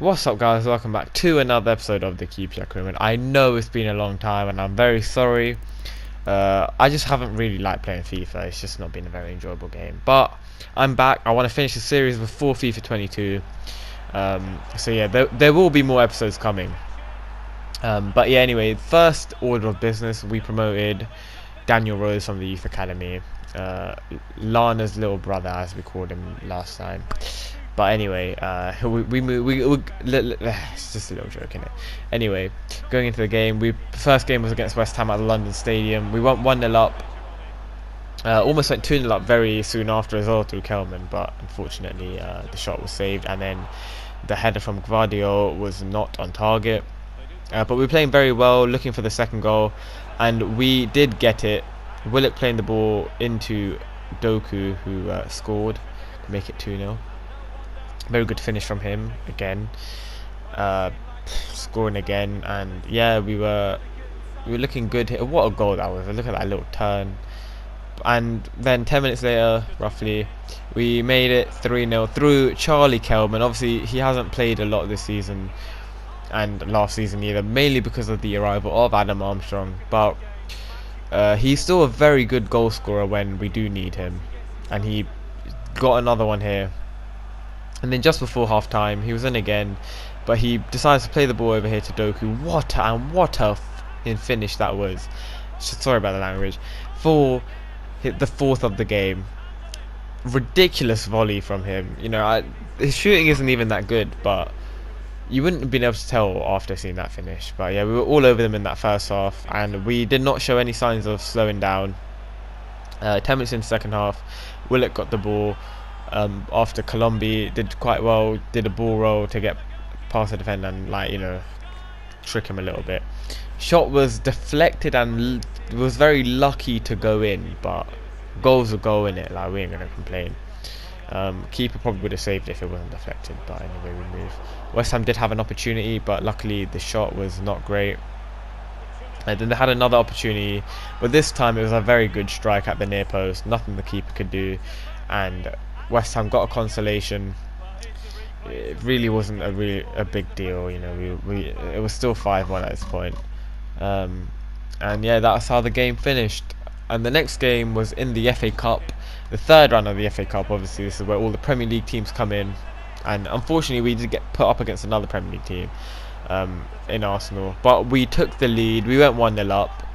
What's up, guys? Welcome back to another episode of the QPR Crewman. I know it's been a long time and I'm very sorry. I just haven't really liked playing FIFA. It's just not been a very enjoyable game. But I'm back. I want to finish the series before FIFA 22. So yeah, there will be more episodes coming. But yeah, anyway, first order of business, we promoted Daniel Rose from the Youth Academy. Lana's little brother, as we called him last time. But anyway, it's just a little joke, innit? Anyway, going into the game, first game was against West Ham at the London Stadium. We went 1-0 up. Almost went 2-0 up very soon after as well through Kelman, but unfortunately the shot was saved, and then the header from Gvardiol was not on target. But we were playing very well, looking for the second goal, and we did get it. Willock playing the ball into Doku, who scored to make it 2-0. Very good finish from him again, scoring again, and yeah, we were looking good here. What a goal that was! Look at that little turn. And then 10 minutes later, roughly, we made it 3-0 through Charlie Kelman. Obviously, he hasn't played a lot this season and last season either, mainly because of the arrival of Adam Armstrong. But he's still a very good goal scorer when we do need him, and he got another one here. And then just before half time, he was in again, but he decides to play the ball over here to Doku. What a finish that was. Sorry about the language. For the fourth of the game, ridiculous volley from him. You know, his shooting isn't even that good, but you wouldn't have been able to tell after seeing that finish. But yeah, we were all over them in that first half, and we did not show any signs of slowing down. 10 minutes in the second half, Willock got the ball. After Colombi did quite well, did a ball roll to get past the defender and trick him a little bit. Shot was deflected and was very lucky to go in, but goals will go in it. We ain't gonna complain. Keeper probably would have saved it if it wasn't deflected, but anyway, we move. West Ham did have an opportunity, but luckily the shot was not great. And then they had another opportunity, but this time it was a very good strike at the near post. Nothing the keeper could do, and West Ham got a consolation. It really wasn't a big deal, it was still 5-1 at this point. And yeah, that's how the game finished. And the next game was in the FA Cup, the third round of the FA Cup. Obviously, this is where all the Premier League teams come in, and unfortunately, we did get put up against another Premier League team in Arsenal. But we took the lead. We went 1-0 up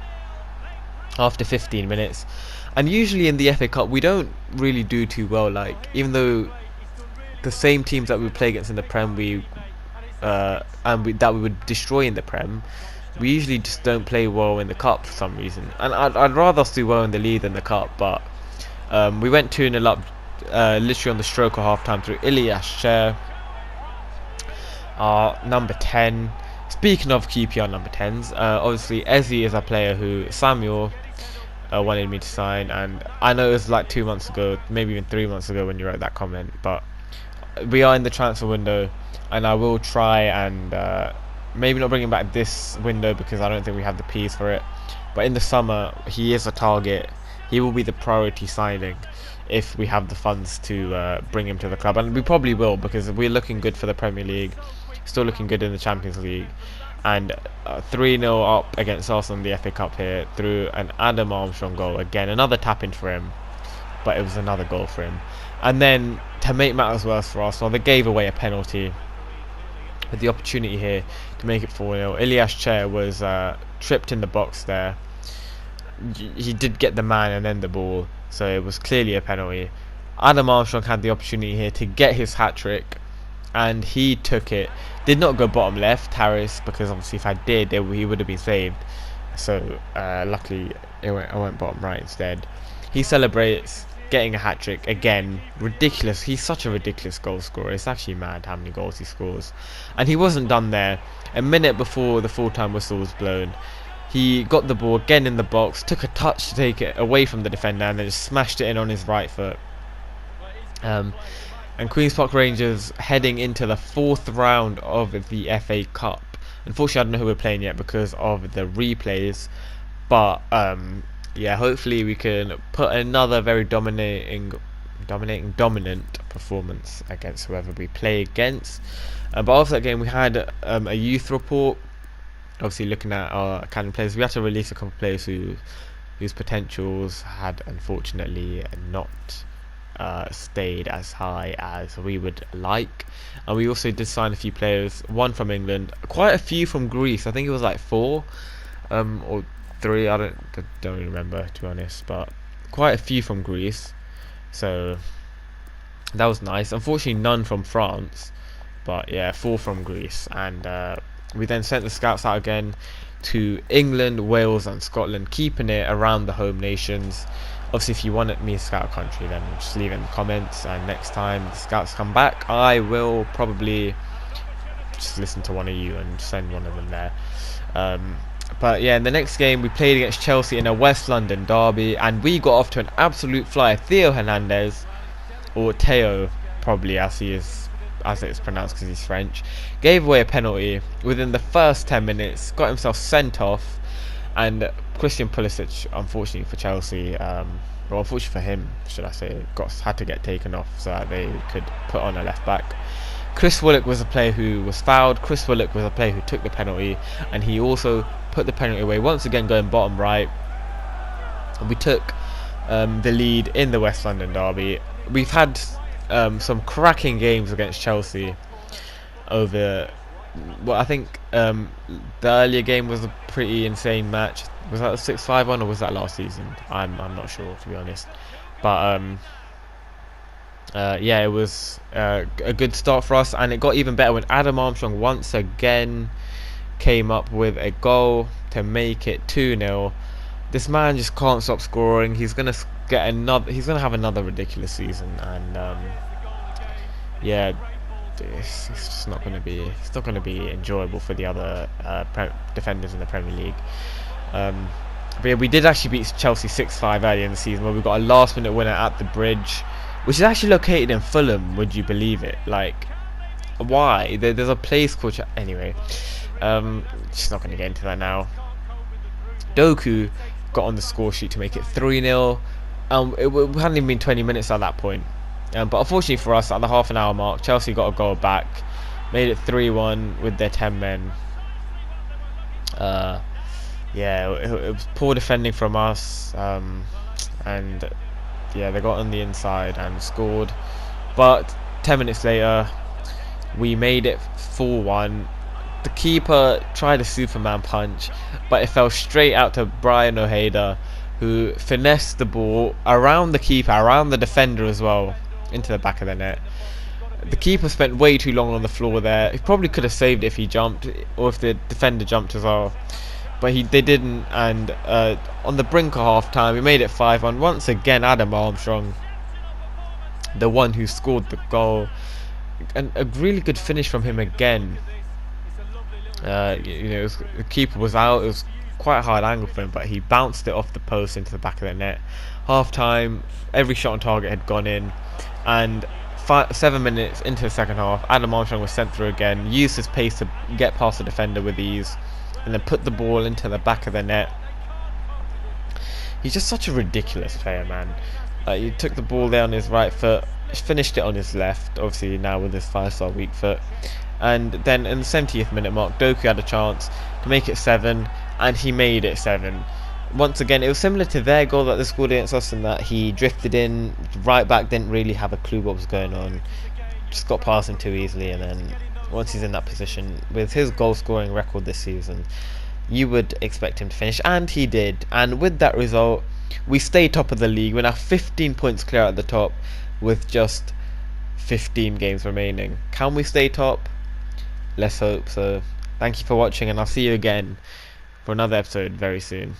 after 15 minutes. And usually in the FA Cup, we don't really do too well. Even though the same teams that we play against in the Prem, that we would destroy in the Prem, we usually just don't play well in the Cup for some reason. And I'd rather us do well in the league than the Cup. But we went 2-0 up, literally on the stroke of half time through Ilyas Cher, number 10. Speaking of QPR number 10s, obviously Ezzy is a player who Samuel wanted me to sign, and I know it was 2 months ago, maybe even 3 months ago when you wrote that comment, but we are in the transfer window, and I will try and maybe not bring him back this window because I don't think we have the P's for it, but in the summer he is a target. He will be the priority signing if we have the funds to bring him to the club, and we probably will because we're looking good for the Premier League, still looking good in the Champions League. And 3-0 up against Arsenal in the FA Cup here through an Adam Armstrong goal. Again, another tap-in for him, but it was another goal for him. And then, to make matters worse for Arsenal, they gave away a penalty with the opportunity here to make it 4-0. Ilyas Cher was tripped in the box there. He did get the man and then the ball, so it was clearly a penalty. Adam Armstrong had the opportunity here to get his hat-trick, and he took it. Did not go bottom left, Harris, because obviously if I did, he would have been saved. So luckily I went bottom right instead. He celebrates getting a hat-trick again. Ridiculous. He's such a ridiculous goal scorer. It's actually mad how many goals he scores. And he wasn't done there. A minute before the full-time whistle was blown, he got the ball again in the box, took a touch to take it away from the defender, and then just smashed it in on his right foot. And Queen's Park Rangers heading into the fourth round of the FA Cup. Unfortunately, I don't know who we're playing yet because of the replays. But yeah, hopefully we can put another very dominant performance against whoever we play against. But after that game, we had a youth report. Obviously, looking at our academy players, we had to release a couple of players whose potentials had unfortunately not stayed as high as we would like. And we also did sign a few players, one from England, quite a few from Greece. I think it was like 4 or 3. I don't really remember, to be honest, but quite a few from Greece. So that was nice. Unfortunately, none from France, but yeah, 4 from Greece. And we then sent the scouts out again to England, Wales and Scotland, keeping it around the home nations. Obviously, if you want me to scout a country, then just leave it in the comments, and next time the scouts come back, I will probably just listen to one of you and send one of them there. But yeah, in the next game we played against Chelsea in a West London derby, and we got off to an absolute flyer. Theo Hernandez, or Teo probably as it's pronounced because he's French, gave away a penalty within the first 10 minutes, got himself sent off, and Christian Pulisic, unfortunately for Chelsea, well, unfortunately for him, should I say, had to get taken off so that they could put on a left back. Chris Willock was a player who was fouled. Chris Willock was a player who took the penalty, and he also put the penalty away, once again going bottom right. And we took the lead in the West London derby. We've had some cracking games against Chelsea over. Well, I think the earlier game was a pretty insane match. Was that a 6-5 one, or was that last season? I'm not sure, to be honest. But yeah, it was a good start for us, and it got even better when Adam Armstrong once again came up with a goal to make it 2-0. This man just can't stop scoring. He's gonna have another ridiculous season, and yeah, it's just not gonna be. It's not gonna be enjoyable for the other defenders in the Premier League. But yeah, we did actually beat Chelsea 6-5 earlier in the season, where we got a last-minute winner at the Bridge, which is actually located in Fulham. Would you believe it? Like, why? There's a place called anyway. Just not going to get into that now. Doku got on the score sheet to make it 3-0. It hadn't even been 20 minutes at that point. But unfortunately for us, at the half an hour mark, Chelsea got a goal back, made it 3-1 with their 10 men. Yeah, it was poor defending from us, and yeah, they got on the inside and scored. But 10 minutes later, we made it 4-1. The keeper tried a Superman punch, but it fell straight out to Brian Ojeda, who finessed the ball around the keeper, around the defender as well, into the back of the net. The keeper spent way too long on the floor there. He probably could have saved it if he jumped, or if the defender jumped as well, but they didn't. And on the brink of half time, we made it 5-1. Once again, Adam Armstrong, the one who scored the goal, and a really good finish from him again. The keeper was out. It was quite a hard angle for him, but he bounced it off the post into the back of the net. Half time, every shot on target had gone in, and 7 minutes into the second half, Adam Armstrong was sent through again, used his pace to get past the defender with ease, and then put the ball into the back of the net. He's just such a ridiculous player, man. He took the ball there on his right foot, finished it on his left, obviously now with his 5-star weak foot. And then in the 70th minute mark, Doku had a chance to make it 7, and he made it 7. Once again, it was similar to their goal that they scored against us, in that he drifted in, right back didn't really have a clue what was going on, just got past him too easily, and then once he's in that position, with his goal scoring record this season, you would expect him to finish, and he did. And with that result, we stay top of the league. We're now 15 points clear at the top with just 15 games remaining. Can we stay top? Let's hope so. Thank you for watching, and I'll see you again for another episode very soon.